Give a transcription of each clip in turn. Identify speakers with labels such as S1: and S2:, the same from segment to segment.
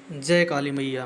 S1: जय काली मैया।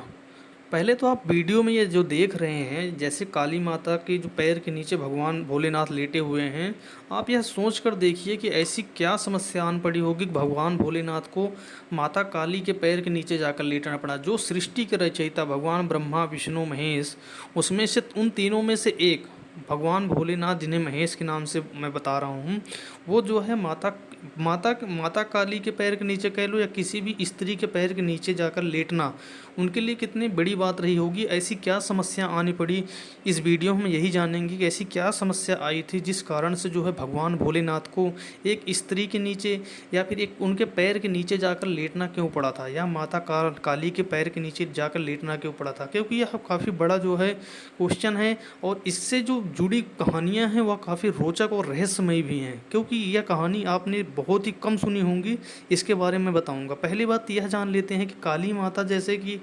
S1: पहले तो आप वीडियो में ये जो देख रहे हैं, जैसे काली माता के जो पैर के नीचे भगवान भोलेनाथ लेटे हुए हैं, आप यह सोच कर देखिए कि ऐसी क्या समस्या आन पड़ी होगी कि भगवान भोलेनाथ को माता काली के पैर के नीचे जाकर लेटना पड़ा। जो सृष्टि के रचयिता भगवान ब्रह्मा विष्णु महेश, उसमें से उन तीनों में से एक भगवान भोलेनाथ, जिन्हें महेश के नाम से मैं बता रहा हूँ, वो जो है माता काली के पैर के नीचे कह लो या किसी भी स्त्री के पैर के नीचे जाकर लेटना उनके लिए कितनी बड़ी बात रही होगी। ऐसी क्या समस्या आनी पड़ी, इस वीडियो में यही जानेंगे कि ऐसी क्या समस्या आई थी जिस कारण से जो है भगवान भोलेनाथ को एक स्त्री के नीचे या फिर एक उनके पैर के नीचे जाकर लेटना क्यों पड़ा था, या काली के पैर के नीचे जाकर लेटना क्यों पड़ा था। क्योंकि यह काफ़ी बड़ा जो है क्वेश्चन है, और इससे जो जुड़ी कहानियाँ हैं वह काफ़ी रोचक और रहस्यमयी भी हैं। क्योंकि यह कहानी आपने बहुत ही कम सुनी होंगी, इसके बारे में बताऊंगा। पहली बात यह जान लेते हैं कि काली माता, जैसे कि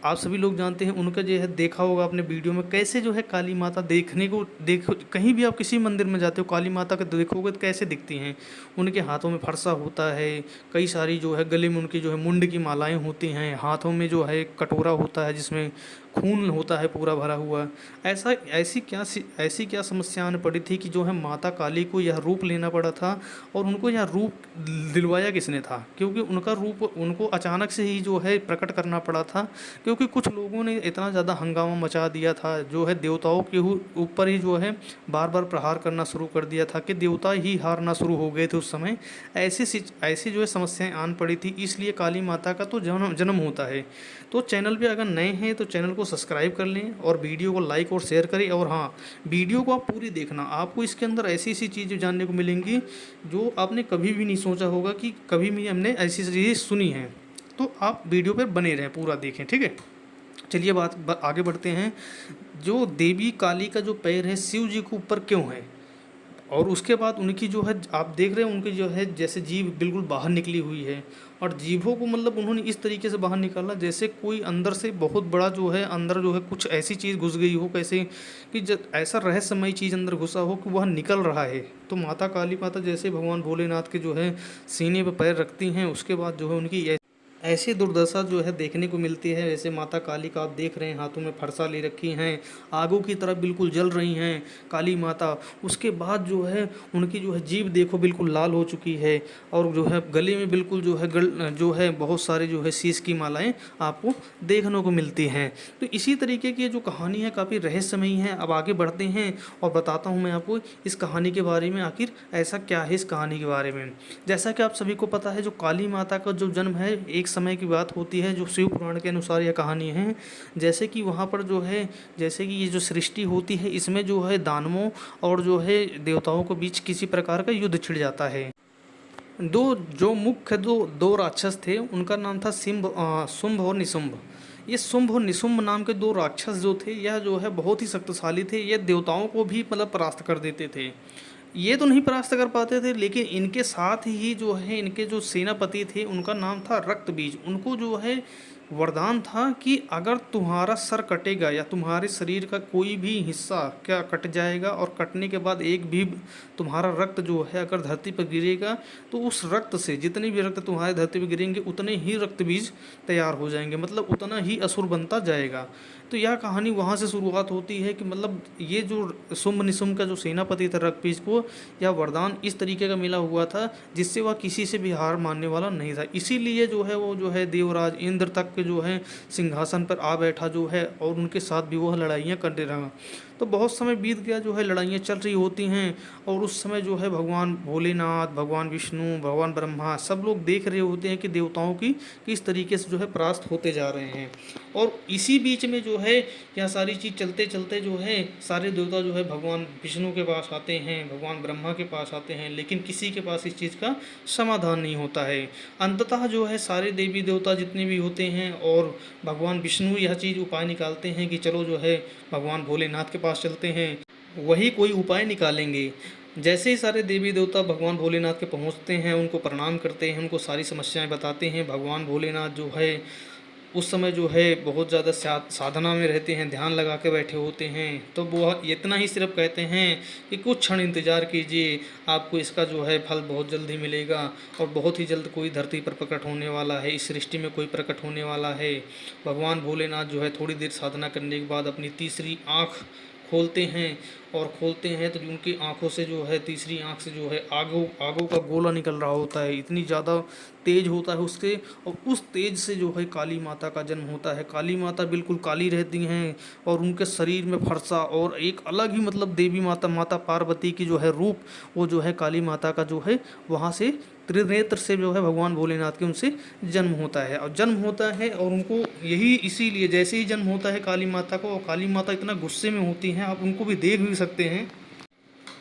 S1: आप सभी लोग जानते हैं, उनका जो है देखा होगा आपने वीडियो में, कैसे जो है काली माता देखने को देखो, कहीं भी आप किसी मंदिर में जाते हो काली माता को देखोगे तो कैसे दिखती हैं। उनके हाथों में फरसा होता है, कई सारी जो है गले में उनकी जो है मुंड की मालाएं होती हैं, हाथों में जो है कटोरा होता है जिसमें खून होता है पूरा भरा हुआ। ऐसी क्या समस्या आने पड़ी थी कि जो है माता काली को यह रूप लेना पड़ा था, और उनको यह रूप दिलवाया किसने था। क्योंकि उनका रूप उनको अचानक से ही जो है प्रकट करना पड़ा था। क्योंकि कुछ लोगों ने इतना ज़्यादा हंगामा मचा दिया था, जो है देवताओं के ऊपर ही जो है बार बार प्रहार करना शुरू कर दिया था कि देवता ही हारना शुरू हो गए थे उस समय। ऐसी जो है समस्याएं आन पड़ी थी, इसलिए काली माता का तो जन्म जन्म होता है। तो चैनल पे अगर नए हैं तो चैनल को सब्सक्राइब कर लें और वीडियो को लाइक और शेयर करें। और हाँ, वीडियो को आप पूरी देखना, आपको इसके अंदर ऐसी ऐसी चीज़ें जानने को मिलेंगी जो आपने कभी भी नहीं सोचा होगा कि कभी भी हमने ऐसी चीज़ें सुनी हैं। तो आप वीडियो पर बने रहें, पूरा देखें, ठीक है। चलिए आगे बढ़ते हैं। जो देवी काली का जो पैर है शिव जी के ऊपर क्यों है, और उसके बाद उनकी जो है आप देख रहे हैं, उनकी जो है जैसे जीभ बिल्कुल बाहर निकली हुई है, और जीभों को मतलब उन्होंने इस तरीके से बाहर निकाला जैसे कोई अंदर से बहुत बड़ा जो है अंदर जो है कुछ ऐसी चीज़ घुस गई हो, कैसे कि जब ऐसा रहस्यमय चीज़ अंदर घुसा हो कि वह निकल रहा है। तो माता काली माता जैसे भगवान भोलेनाथ के जो है सीने पर पैर रखती हैं, उसके बाद जो है उनकी ऐसी दुर्दशा जो है देखने को मिलती है। जैसे माता काली का आप देख रहे हैं, हाथों में फरसा ले रखी हैं, आगों की तरफ बिल्कुल जल रही हैं काली माता। उसके बाद जो है उनकी जो है जीभ देखो बिल्कुल लाल हो चुकी है, और जो है गले में बिल्कुल जो है बहुत सारे जो है शीश की मालाएं आपको देखने को मिलती हैं। तो इसी तरीके की जो कहानी है काफ़ी रहस्यमयी है। अब आगे बढ़ते हैं और बताता हूँ मैं आपको इस कहानी के बारे में, आखिर ऐसा क्या है इस कहानी के बारे में। जैसा कि आप सभी को पता है, जो काली माता का जो जन्म है एक समय की बात होती है, जो शिव पुराण के अनुसार यह कहानी है। जैसे कि वहाँ पर जो है, जैसे कि ये जो सृष्टि होती है, इसमें जो है दानवों और जो है देवताओं के बीच किसी प्रकार का युद्ध छिड़ जाता है। दो राक्षस थे, उनका नाम था शुंभ और निशुंभ। ये शुंभ और निशुंभ नाम के दो राक्षस जो थे, यह जो है बहुत ही शक्तिशाली थे। ये देवताओं को भी मतलब परास्त कर देते थे। ये तो नहीं परास्त कर पाते थे, लेकिन इनके साथ ही जो है इनके जो सेनापति थे, उनका नाम था रक्तबीज। उनको जो है वरदान था कि अगर तुम्हारा सर कटेगा या तुम्हारे शरीर का कोई भी हिस्सा क्या कट जाएगा, और कटने के बाद एक भी तुम्हारा रक्त जो है अगर धरती पर गिरेगा, तो उस रक्त से जितने भी रक्त तुम्हारे धरती पर गिरेंगे उतने ही रक्त बीज तैयार हो जाएंगे, मतलब उतना ही असुर बनता जाएगा। तो यह कहानी वहाँ से शुरुआत होती है कि मतलब ये जो शुंभ निशुंभ का जो सेनापति था रक्तबीज को, यह वरदान इस तरीके का मिला हुआ था जिससे वह किसी से भी हार मानने वाला नहीं था। इसीलिए जो है वो जो है देवराज इंद्र तक के जो है सिंहासन पर आ बैठा जो है, और उनके साथ भी वह लड़ाइयाँ करते रहा। तो बहुत समय बीत गया, जो है लड़ाइयाँ चल रही होती हैं, और उस समय जो है भगवान भोलेनाथ, भगवान विष्णु, भगवान ब्रह्मा सब लोग देख रहे होते हैं कि देवताओं की किस तरीके से जो है परास्त होते जा रहे हैं। और इसी बीच में जो है यह सारी चीज़ चलते चलते जो है सारे देवता जो है भगवान विष्णु के पास आते हैं, भगवान ब्रह्मा के पास आते हैं, लेकिन किसी के पास इस चीज़ का समाधान नहीं होता है। अंततः जो है सारे देवी देवता जितने भी होते हैं और भगवान विष्णु यह चीज़ उपाय निकालते हैं कि चलो जो है भगवान भोलेनाथ के पास चलते हैं, वही कोई उपाय निकालेंगे। जैसे ही सारे देवी देवता भगवान भोलेनाथ के पहुंचते हैं, उनको प्रणाम करते हैं, उनको सारी समस्याएं बताते हैं, भगवान भोलेनाथ जो है उस समय जो है बहुत ज़्यादा साधना में रहते हैं, ध्यान लगा के बैठे होते हैं, तो वो इतना ही सिर्फ कहते हैं कि कुछ क्षण इंतज़ार कीजिए, आपको इसका जो है फल बहुत जल्द ही मिलेगा और बहुत ही जल्द कोई धरती पर प्रकट होने वाला है, इस सृष्टि में कोई प्रकट होने वाला है। भगवान भोलेनाथ जो है थोड़ी देर साधना करने के बाद अपनी तीसरी आँख खोलते हैं, और खोलते हैं तो उनकी आंखों से जो है, तीसरी आंख से जो है आगों आगों का गोला निकल रहा होता है, इतनी ज़्यादा तेज होता है उससे, और उस तेज से जो है काली माता का जन्म होता है। काली माता बिल्कुल काली रहती हैं और उनके शरीर में फरसा और एक अलग ही मतलब देवी माता, माता पार्वती की जो है रूप, वो जो है काली माता का जो है वहाँ से त्रिनेत्र से जो है भगवान भोलेनाथ के उनसे जन्म होता है। और जन्म होता है और उनको यही इसीलिए जैसे ही जन्म होता है काली माता को, और काली माता इतना गुस्से में होती हैं, आप उनको भी देख भी सकते हैं।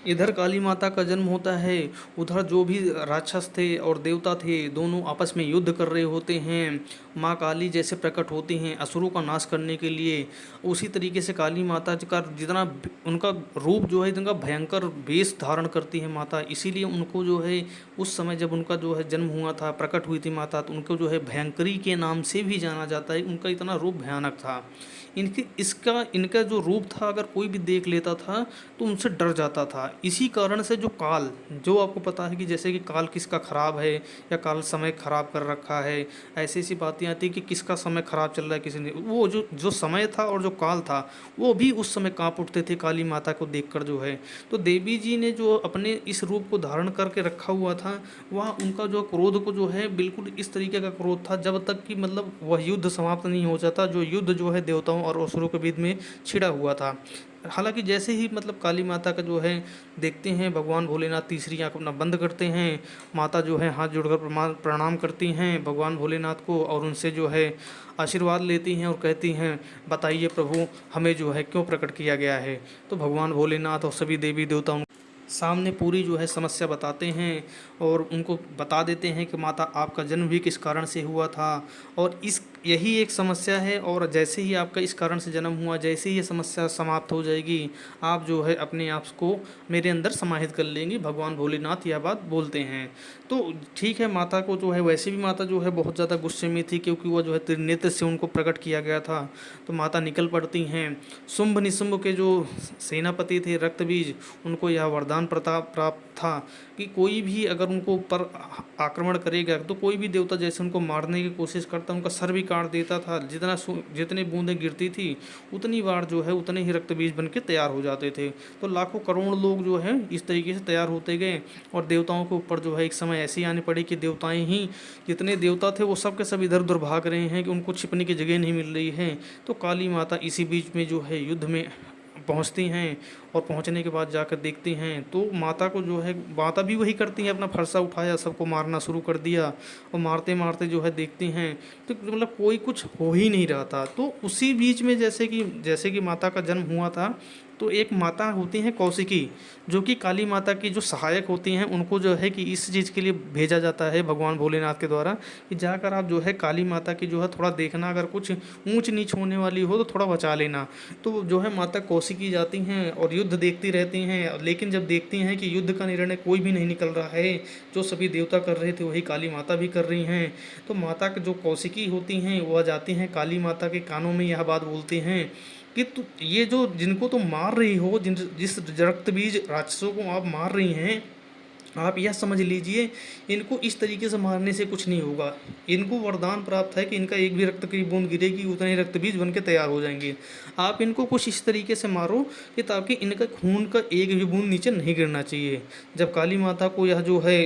S1: इधर काली माता का जन्म होता है, उधर जो भी राक्षस थे और देवता थे दोनों आपस में युद्ध कर रहे होते हैं। माँ काली जैसे प्रकट होती हैं असुरों का नाश करने के लिए, उसी तरीके से काली माता का जितना उनका रूप जो है, जिनका भयंकर वेश धारण करती है माता, इसीलिए उनको जो है उस समय जब उनका जो है जन्म हुआ था, प्रकट हुई थी माता, तो उनको जो है भयंकरी के नाम से भी जाना जाता है। उनका इतना रूप भयानक था। इनका जो रूप था, अगर कोई भी देख लेता था तो उनसे डर जाता था। इसी कारण से जो काल, जो आपको पता है कि जैसे कि काल किसका ख़राब है या काल समय ख़राब कर रखा है, ऐसी ऐसी बातें आती कि किसका समय ख़राब चल रहा है, किसी ने वो जो जो समय था और जो काल था वो भी उस समय काँप उठते थे काली माता को देखकर जो है। तो देवी जी ने जो अपने इस रूप को धारण करके रखा हुआ था, वह उनका जो क्रोध को जो है बिल्कुल इस तरीके का क्रोध था, जब तक कि मतलब वह युद्ध समाप्त नहीं हो जाता, जो युद्ध जो है देवताओं और असुरों के बीच में छिड़ा हुआ था। हालांकि जैसे ही मतलब काली माता का जो है देखते हैं, भगवान भोलेनाथ तीसरी आंख अपना बंद करते हैं, माता जो है हाथ जोड़कर प्रणाम करती हैं भगवान भोलेनाथ को, और उनसे जो है आशीर्वाद लेती हैं और कहती हैं, बताइए प्रभु हमें जो है क्यों प्रकट किया गया है। तो भगवान भोलेनाथ और सभी देवी देवता सामने पूरी जो है समस्या बताते हैं और उनको बता देते हैं कि माता आपका जन्म भी किस कारण से हुआ था, और इस यही एक समस्या है, और जैसे ही आपका इस कारण से जन्म हुआ, जैसे ही ये समस्या समाप्त हो जाएगी, आप जो है अपने आप को मेरे अंदर समाहित कर लेंगी। भगवान भोलेनाथ यह बात बोलते हैं। तो ठीक है, माता को जो है वैसे भी माता जो है बहुत ज़्यादा गुस्से में थी, क्योंकि वह जो है त्रिनेत्र से उनको प्रकट किया गया था। तो माता निकल पड़ती हैं। शुंभ निशुंभ के जो सेनापति थे रक्तबीज, उनको यह वरदान प्रताप प्राप्त था कि कोई भी अगर उनको ऊपर आक्रमण करेगा तो कोई भी देवता जैसे उनको मारने की कोशिश करता, उनका सर भी काट देता था। जितने बूंदें गिरती थी उतनी बार जो है उतने ही रक्तबीज बन के तैयार हो जाते थे। तो लाखों करोड़ लोग जो है इस तरीके से तैयार होते गए, और देवताओं के ऊपर जो है एक समय ऐसी आनी पड़ी कि देवताएं ही, जितने देवता थे वो सब के सब इधर उधर भाग रहे हैं कि उनको छिपने की जगह नहीं मिल रही है। तो काली माता इसी बीच में जो है युद्ध में पहुंचती हैं, और पहुंचने के बाद जाकर देखती हैं तो माता को जो है, माता भी वही करती हैं, अपना फरसा उठाया सबको मारना शुरू कर दिया, और मारते मारते जो है देखती हैं तो मतलब कोई कुछ हो ही नहीं रहा था। तो उसी बीच में जैसे कि माता का जन्म हुआ था, तो एक माता होती हैं कौशिकी, जो कि काली माता की जो सहायक होती हैं, उनको जो है कि इस चीज़ के लिए भेजा जाता है भगवान भोलेनाथ के द्वारा कि जाकर आप जो है काली माता की जो है थोड़ा देखना, अगर कुछ ऊंच नीच होने वाली हो तो थोड़ा बचा लेना। तो जो है माता कौशिकी जाती हैं और युद्ध देखती रहती हैं, लेकिन जब देखती हैं कि युद्ध का निर्णय कोई भी नहीं निकल रहा है, जो सभी देवता कर रहे थे वही काली माता भी कर रही हैं, तो माता जो कौशिकी होती हैं वह जाती हैं काली माता के कानों में यह बात बोलती हैं कि ये जो जिनको तुम मार रही हो, जिस रक्तबीज राक्षसों को आप मार रही हैं, आप यह समझ लीजिए इनको इस तरीके से मारने से कुछ नहीं होगा। इनको वरदान प्राप्त है कि इनका एक भी रक्त की बूंद गिरेगी उतने ही रक्तबीज बन के तैयार हो जाएंगे। आप इनको कुछ इस तरीके से मारो कि ताकि इनका खून का एक भी बूंद नीचे नहीं गिरना चाहिए। जब काली माता को यह जो है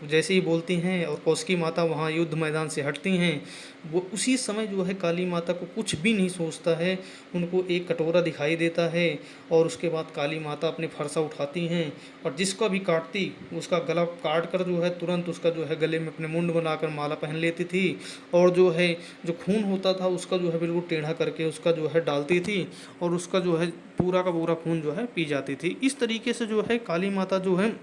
S1: जैसे ही बोलती हैं और कौशिकी माता वहाँ युद्ध मैदान से हटती हैं, वो उसी समय जो है काली माता को कुछ भी नहीं सोचता है, उनको एक कटोरा दिखाई देता है, और उसके बाद काली माता अपने फरसा उठाती हैं और जिसका भी काटती उसका गला काट कर जो है तुरंत उसका जो है गले में अपने मुंड बनाकर माला पहन लेती थी, और जो है जो खून होता था उसका जो है बिल्कुल टेढ़ा करके उसका जो है डालती थी, और उसका जो है पूरा का पूरा खून जो है पी जाती थी। इस तरीके से जो है काली माता जो है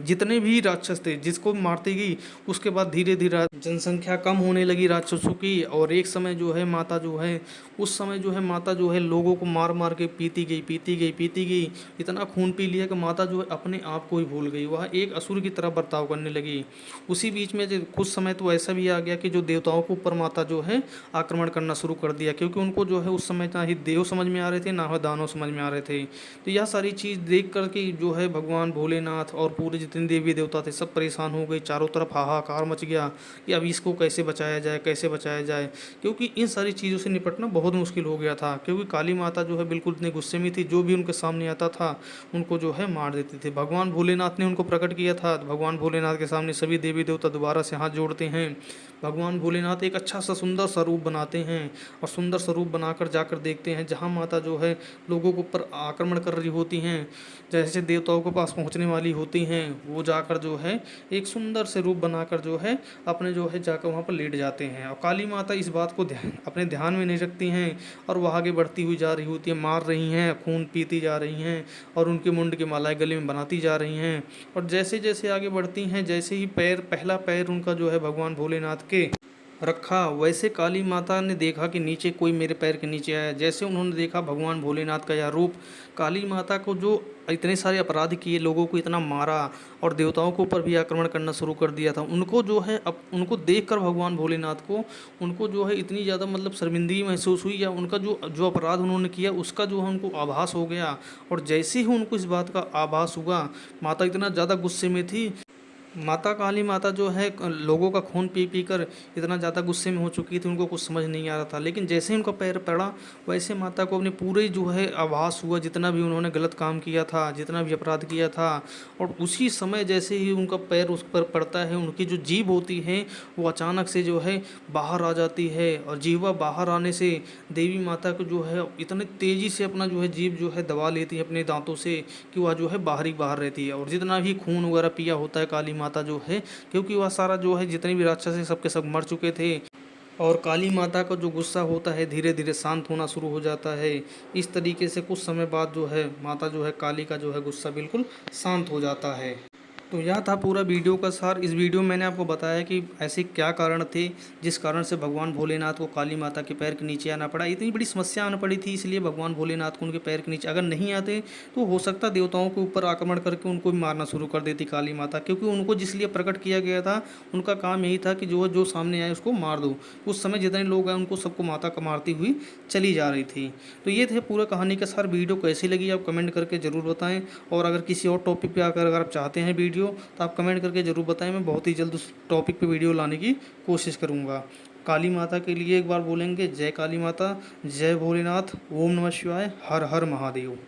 S1: जितने भी राक्षस थे जिसको मारती गई, उसके बाद धीरे धीरे जनसंख्या कम होने लगी राक्षसों की। और एक समय जो है माता जो है, उस समय जो है माता जो है लोगों को मार मार के पीती गई, पीती गई, पीती गई। इतना खून पी लिया कि माता जो है अपने आप को ही भूल गई, वह एक असुर की तरह बर्ताव करने लगी। उसी बीच में कुछ समय तो ऐसा भी आ गया कि जो देवताओं के ऊपर माता जो है आक्रमण करना शुरू कर दिया, क्योंकि उनको जो है उस समय ना ही देव समझ में आ रहे थे, ना ही दानव समझ में आ रहे थे। तो यह सारी चीज़ देख करके जो है भगवान भोलेनाथ और पूरे जितने देवी देवता थे सब परेशान हो गए। चारों तरफ हाहाकार मच गया कि अब इसको कैसे बचाया जाए, कैसे बचाया जाए, क्योंकि इन सारी चीज़ों से निपटना बहुत मुश्किल हो गया था। क्योंकि काली माता जो है बिल्कुल इतने गुस्से में थी, जो भी उनके सामने आता था उनको जो है मार देते थे। भगवान भोलेनाथ ने उनको प्रकट किया था। भगवान भोलेनाथ के सामने सभी देवी देवता दोबारा से हाथ जोड़ते हैं। भगवान भोलेनाथ एक अच्छा सा सुंदर सा रूप बनाते हैं और सुंदर स्वरूप बनाकर जाकर देखते हैं जहाँ माता जो है लोगों के ऊपर आक्रमण कर रही होती हैं, जैसे देवताओं के पास पहुँचने वाली होती हैं, वो जाकर जो है एक सुंदर से रूप बनाकर जो है अपने जो है जाकर वहाँ पर लेट जाते हैं। और काली माता इस बात को अपने ध्यान में नहीं रखती हैं और वह आगे बढ़ती हुई जा रही होती है, मार रही हैं, खून पीती जा रही हैं और उनके मुंड की मालाएं गले में बनाती जा रही हैं। और जैसे जैसे आगे बढ़ती हैं, जैसे ही पहला पैर उनका जो है भगवान भोलेनाथ के रखा, वैसे काली माता ने देखा कि नीचे कोई मेरे पैर के नीचे आया। जैसे उन्होंने देखा भगवान भोलेनाथ का यह रूप, काली माता को जो इतने सारे अपराध किए, लोगों को इतना मारा और देवताओं के ऊपर भी आक्रमण करना शुरू कर दिया था, उनको जो है अब उनको देखकर भगवान भोलेनाथ को उनको जो है इतनी ज़्यादा मतलब शर्मिंदगी महसूस हुई, या उनका जो जो अपराध उन्होंने किया उसका जो है उनको आभास हो गया। और जैसे ही उनको इस बात का आभास हुआ, माता इतना ज़्यादा गुस्से में थी। माता काली माता जो है लोगों का खून पी पी कर इतना ज़्यादा गुस्से में हो चुकी थी, उनको कुछ समझ नहीं आ रहा था। लेकिन जैसे ही उनका पैर पड़ा, वैसे माता को अपने पूरे जो है आभास हुआ जितना भी उन्होंने गलत काम किया था, जितना भी अपराध किया था। और उसी समय जैसे ही उनका पैर उस पर पड़ता है, उनकी जो जीभ होती है वो अचानक से जो है बाहर आ जाती है। और जीवा बाहर आने से देवी माता को जो है इतनी तेज़ी से अपना जो है जीभ जो है दबा लेती है अपने दांतों से कि वह जो है बाहर ही बाहर रहती है। और जितना भी खून वगैरह पिया होता है काली माता जो है, क्योंकि वह सारा जो है जितने भी राक्षस हैं सबके सब मर चुके थे। और काली माता का जो गुस्सा होता है धीरे धीरे शांत होना शुरू हो जाता है। इस तरीके से कुछ समय बाद जो है माता जो है काली का जो है गुस्सा बिल्कुल शांत हो जाता है। तो यह था पूरा वीडियो का सार। इस वीडियो में मैंने आपको बताया कि ऐसे क्या कारण थे जिस कारण से भगवान भोलेनाथ को काली माता के पैर के नीचे आना पड़ा। इतनी बड़ी समस्या आना पड़ी थी, इसलिए भगवान भोलेनाथ को उनके पैर के नीचे अगर नहीं आते तो हो सकता देवताओं के ऊपर आक्रमण करके उनको भी मारना शुरू कर देती काली माता, क्योंकि उनको जिस लिए प्रकट किया गया था उनका काम यही था कि जो जो सामने आए उसको मार दो। उस समय जितने लोग आए उनको सबको माता का मारती हुई चली जा रही थी। तो ये थे पूरा कहानी का सार। वीडियो कैसी लगी आप कमेंट करके ज़रूर बताएं। और अगर किसी और टॉपिक पे आकर अगर आप चाहते हैं वीडियो, तो आप कमेंट करके ज़रूर बताएं। मैं बहुत ही जल्द उस टॉपिक पे वीडियो लाने की कोशिश करूँगा। काली माता के लिए एक बार बोलेंगे जय काली माता, जय भोलेनाथ, ओम नमः शिवाय, हर हर महादेव।